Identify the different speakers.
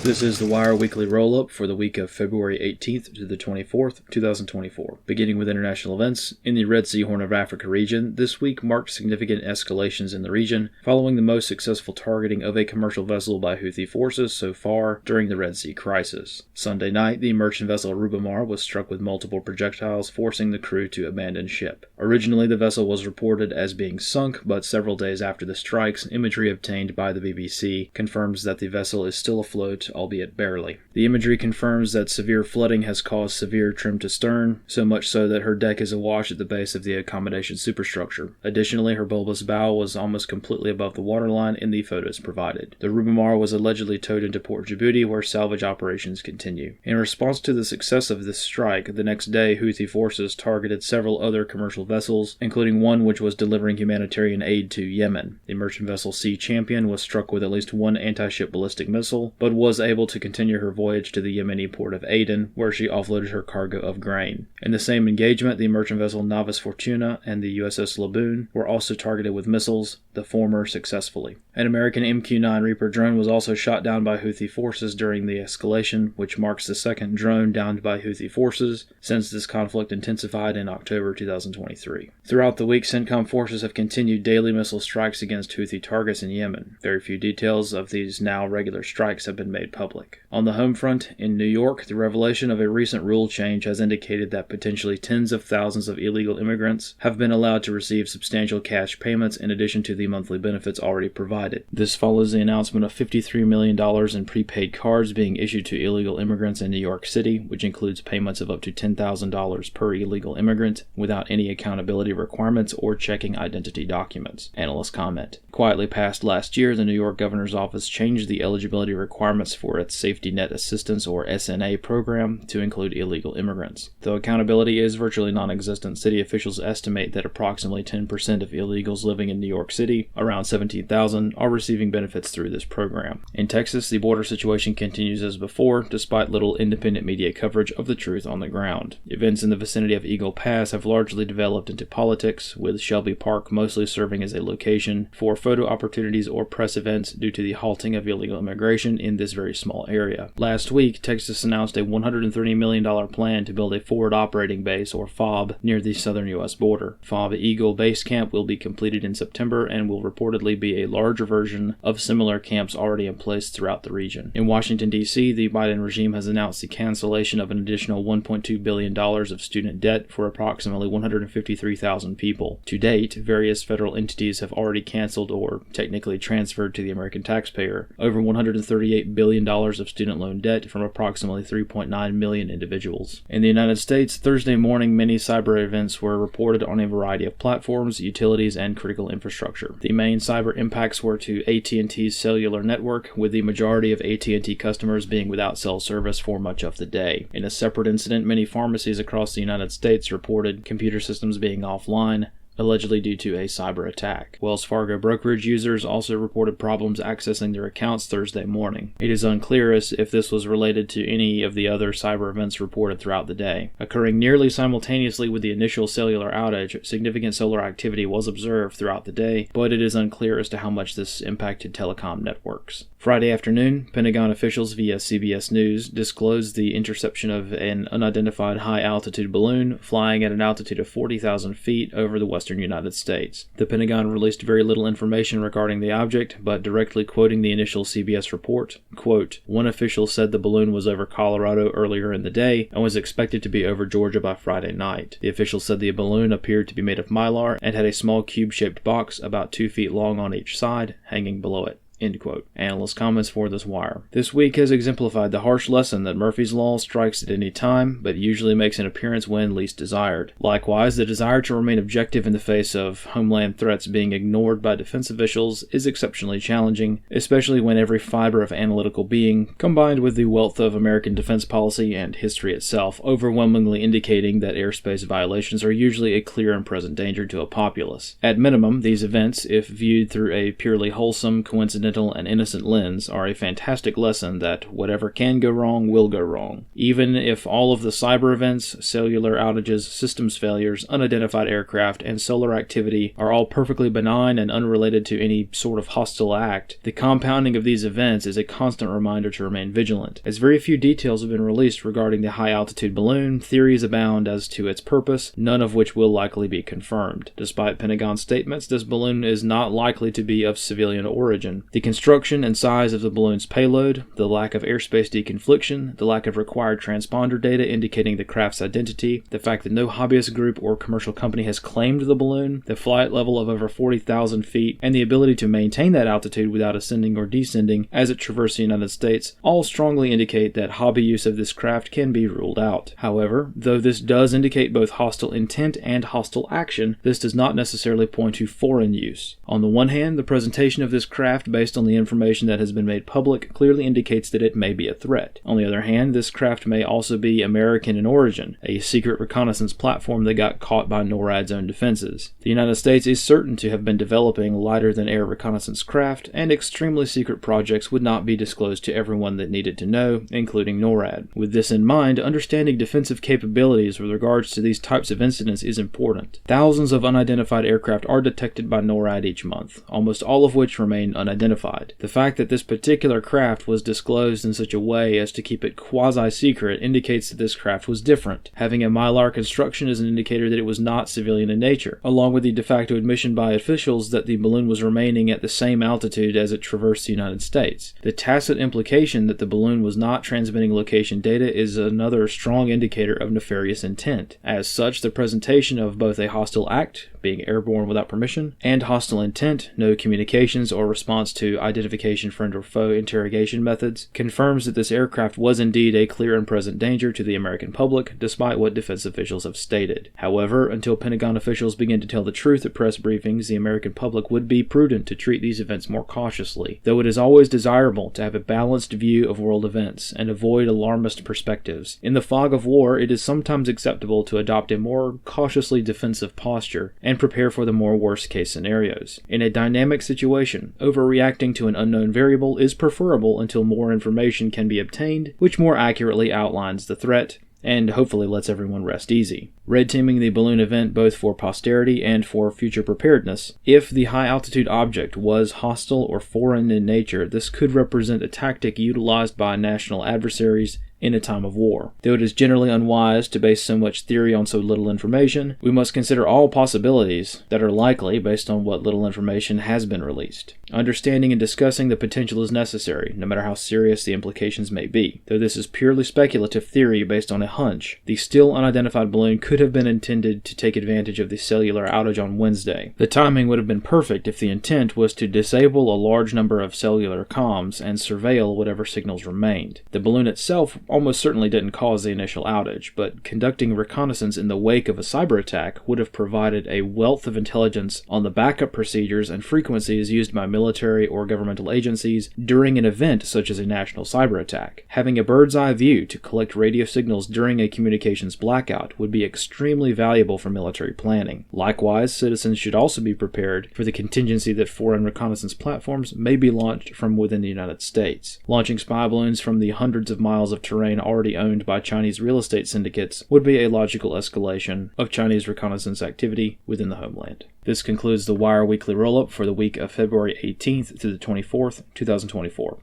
Speaker 1: This is the Wire Weekly Rollup for the week of February 18th to the 24th, 2024. Beginning with international events, in the Red Sea Horn of Africa region, this week marked significant escalations in the region, following the most successful targeting of a commercial vessel by Houthi forces so far during the Red Sea crisis. Sunday night, the merchant vessel Rollup was struck with multiple projectiles, forcing the crew to abandon ship. Originally, the vessel was reported as being sunk, but several days after the strikes, imagery obtained by the BBC confirms that the vessel is still afloat, albeit barely. The imagery confirms that severe flooding has caused severe trim to stern, so much so that her deck is awash at the base of the accommodation superstructure. Additionally, her bulbous bow was almost completely above the waterline in the photos provided. The Rollup was allegedly towed into Port Djibouti, where salvage operations continue. In response to the success of this strike, the next day Houthi forces targeted several other commercial vessels, including one which was delivering humanitarian aid to Yemen. The merchant vessel Sea Champion was struck with at least one anti-ship ballistic missile, but was able to continue her voyage to the Yemeni port of Aden, where she offloaded her cargo of grain. In the same engagement, the merchant vessel Navis Fortuna and the USS Laboon were also targeted with missiles, the former successfully. An American MQ-9 Reaper drone was also shot down by Houthi forces during the escalation, which marks the second drone downed by Houthi forces since this conflict intensified in October 2023. Throughout the week, CENTCOM forces have continued daily missile strikes against Houthi targets in Yemen. Very few details of these now regular strikes have been made public. On the home front, in New York, the revelation of a recent rule change has indicated that potentially tens of thousands of illegal immigrants have been allowed to receive substantial cash payments in addition to the monthly benefits already provided. This follows the announcement of $53 million in prepaid cards being issued to illegal immigrants in New York City, which includes payments of up to $10,000 per illegal immigrant without any accountability requirements or checking identity documents. Analysts comment. Quietly passed last year, the New York Governor's Office changed the eligibility requirements for its Safety Net Assistance or SNA program to include illegal immigrants. Though accountability is virtually non-existent, city officials estimate that approximately 10% of illegals living in New York City, around 17,000, are receiving benefits through this program. In Texas, the border situation continues as before, despite little independent media coverage of the truth on the ground. Events in the vicinity of Eagle Pass have largely developed into politics, with Shelby Park mostly serving as a location for photo opportunities or press events due to the halting of illegal immigration in this very small area. Last week, Texas announced a $130 million plan to build a forward operating base, or FOB, near the southern U.S. border. FOB Eagle Base Camp will be completed in September and will reportedly be a larger version of similar camps already in place throughout the region. In Washington, D.C., the Biden regime has announced the cancellation of an additional $1.2 billion of student debt for approximately 153,000 people. To date, various federal entities have already canceled or technically transferred to the American taxpayer over $138 billion of student loan debt from approximately 3.9 million individuals. In the United States, Thursday morning, many cyber events were reported on a variety of platforms, utilities, and critical infrastructure. The main cyber impacts were to AT&T's cellular network, with the majority of AT&T customers being without cell service for much of the day. In a separate incident, many pharmacies across the United States reported computer systems being offline, allegedly due to a cyber attack. Wells Fargo brokerage users also reported problems accessing their accounts Thursday morning. It is unclear as if this was related to any of the other cyber events reported throughout the day. Occurring nearly simultaneously with the initial cellular outage, significant solar activity was observed throughout the day, but it is unclear as to how much this impacted telecom networks. Friday afternoon, Pentagon officials via CBS News disclosed the interception of an unidentified high-altitude balloon flying at an altitude of 40,000 feet over the western United States. The Pentagon released very little information regarding the object, but directly quoting the initial CBS report, quote, "One official said the balloon was over Colorado earlier in the day and was expected to be over Georgia by Friday night. The official said the balloon appeared to be made of mylar and had a small cube-shaped box about 2 feet long on each side, hanging below it." End quote. Analyst comments for this wire. This week has exemplified the harsh lesson that Murphy's Law strikes at any time, but usually makes an appearance when least desired. Likewise, the desire to remain objective in the face of homeland threats being ignored by defense officials is exceptionally challenging, especially when every fiber of analytical being, combined with the wealth of American defense policy and history itself, overwhelmingly indicating that airspace violations are usually a clear and present danger to a populace. At minimum, these events, if viewed through a purely wholesome, coincidental accidental and innocent lens are a fantastic lesson that whatever can go wrong will go wrong. Even if all of the cyber events, cellular outages, systems failures, unidentified aircraft, and solar activity are all perfectly benign and unrelated to any sort of hostile act, the compounding of these events is a constant reminder to remain vigilant. As very few details have been released regarding the high-altitude balloon, theories abound as to its purpose, none of which will likely be confirmed. Despite Pentagon statements, this balloon is not likely to be of civilian origin. The construction and size of the balloon's payload, the lack of airspace deconfliction, the lack of required transponder data indicating the craft's identity, the fact that no hobbyist group or commercial company has claimed the balloon, the flight level of over 40,000 feet, and the ability to maintain that altitude without ascending or descending as it traversed the United States all strongly indicate that hobby use of this craft can be ruled out. However, though this does indicate both hostile intent and hostile action, this does not necessarily point to foreign use. On the one hand, the presentation of this craft based on the information that has been made public clearly indicates that it may be a threat. On the other hand, this craft may also be American in origin, a secret reconnaissance platform that got caught by NORAD's own defenses. The United States is certain to have been developing lighter-than-air reconnaissance craft, and extremely secret projects would not be disclosed to everyone that needed to know, including NORAD. With this in mind, understanding defensive capabilities with regards to these types of incidents is important. Thousands of unidentified aircraft are detected by NORAD each month, almost all of which remain unidentified. The fact that this particular craft was disclosed in such a way as to keep it quasi-secret indicates that this craft was different. Having a mylar construction is an indicator that it was not civilian in nature, along with the de facto admission by officials that the balloon was remaining at the same altitude as it traversed the United States. The tacit implication that the balloon was not transmitting location data is another strong indicator of nefarious intent. As such, the presentation of both a hostile act, being airborne without permission, and hostile intent, no communications or response to identification friend or foe interrogation methods, confirms that this aircraft was indeed a clear and present danger to the American public, despite what defense officials have stated. However, until Pentagon officials begin to tell the truth at press briefings, the American public would be prudent to treat these events more cautiously, though it is always desirable to have a balanced view of world events and avoid alarmist perspectives. In the fog of war, it is sometimes acceptable to adopt a more cautiously defensive posture and prepare for the more worst-case scenarios. In a dynamic situation, overreacting to an unknown variable is preferable until more information can be obtained, which more accurately outlines the threat and hopefully lets everyone rest easy. Red teaming the balloon event both for posterity and for future preparedness. If the high-altitude object was hostile or foreign in nature, this could represent a tactic utilized by national adversaries in a time of war. Though it is generally unwise to base so much theory on so little information, we must consider all possibilities that are likely based on what little information has been released. Understanding and discussing the potential is necessary, no matter how serious the implications may be. Though this is purely speculative theory based on a hunch, the still unidentified balloon could have been intended to take advantage of the cellular outage on Wednesday. The timing would have been perfect if the intent was to disable a large number of cellular comms and surveil whatever signals remained. The balloon itself almost certainly didn't cause the initial outage, but conducting reconnaissance in the wake of a cyber attack would have provided a wealth of intelligence on the backup procedures and frequencies used by military or governmental agencies during an event such as a national cyber attack. Having a bird's eye view to collect radio signals during a communications blackout would be extremely valuable for military planning. Likewise, citizens should also be prepared for the contingency that foreign reconnaissance platforms may be launched from within the United States. Launching spy balloons from the hundreds of miles of terrain already owned by Chinese real estate syndicates would be a logical escalation of Chinese reconnaissance activity within the homeland. This concludes the Wire Weekly Rollup for the week of February 18th through the 24th, 2024.